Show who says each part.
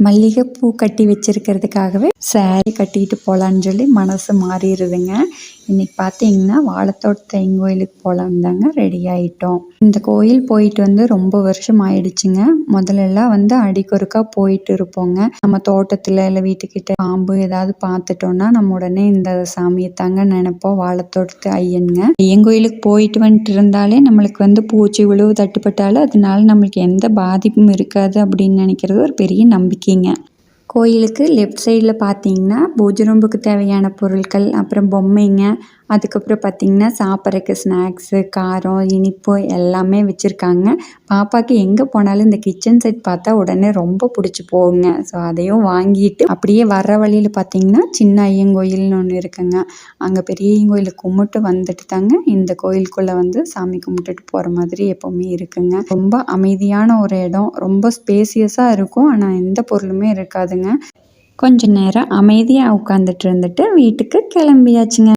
Speaker 1: மல்லிகைப்பூ கட்டி வச்சிருக்கிறதுக்காகவே சாரி கட்டிட்டு போகலான்னு சொல்லி மனசு மாறிடுதுங்க. இன்னைக்கு பார்த்தீங்கன்னா வாழைத்தோட்டத்து ஐங்கோயிலுக்கு போகலான்னு தாங்க ரெடி ஆகிட்டோம். இந்த கோயில் போயிட்டு வந்து ரொம்ப வருஷம் ஆயிடுச்சுங்க. முதல்லலாம் வந்து அடிக்கொருக்கா போயிட்டு இருப்போங்க. நம்ம தோட்டத்தில் இல்லை வீட்டுக்கிட்ட பாம்பு ஏதாவது பார்த்துட்டோம்னா நம்ம உடனே இந்த சாமியை தாங்க நினைப்போம். வாழைத்தோட்டத்து ஐயனுங்க. ஐயங்கோயிலுக்கு போயிட்டு வந்துட்டு இருந்தாலே நம்மளுக்கு வந்து பூச்சி விழுவு தட்டுப்பட்டாலும் அதனால நம்மளுக்கு எந்த பாதிப்பும் இருக்காது அப்படின்னு நினைக்கிறது ஒரு பெரிய நம்பிக்கைங்க. கோயிலுக்கு லெஃப்ட் சைடில் பார்த்தீங்கன்னா பூஜை ரூமுக்கு தேவையான பொருட்கள், அப்புறம் பொம்மைங்க, அதுக்கப்புறம் பார்த்தீங்கன்னா சாப்பிட்றதுக்கு ஸ்நாக்ஸு, காரம், இனிப்பு எல்லாமே வச்சுருக்காங்க. பாப்பாவுக்கு எங்கே போனாலும் இந்த கிச்சன் செட் பார்த்தா உடனே ரொம்ப பிடிச்சி போகுங்க. ஸோ அதையும் வாங்கிட்டு அப்படியே வர்ற வழியில் பார்த்தீங்கன்னா சின்ன ஐயங்கோயில்னு ஒன்று இருக்குங்க. அங்கே பெரிய ஐயங்கோயிலை கும்பிட்டு வந்துட்டு தாங்க இந்த கோயிலுக்குள்ளே வந்து சாமி கும்பிட்டுட்டு போகிற மாதிரி எப்போவுமே இருக்குங்க. ரொம்ப அமைதியான ஒரு இடம், ரொம்ப ஸ்பேசியஸாக இருக்கும். ஆனால் எந்த பொருளுமே இருக்காதுங்க. கொஞ்ச நேரம் அமைதியாக உட்காந்துட்டு இருந்துட்டு வீட்டுக்கு கிளம்பியாச்சுங்க.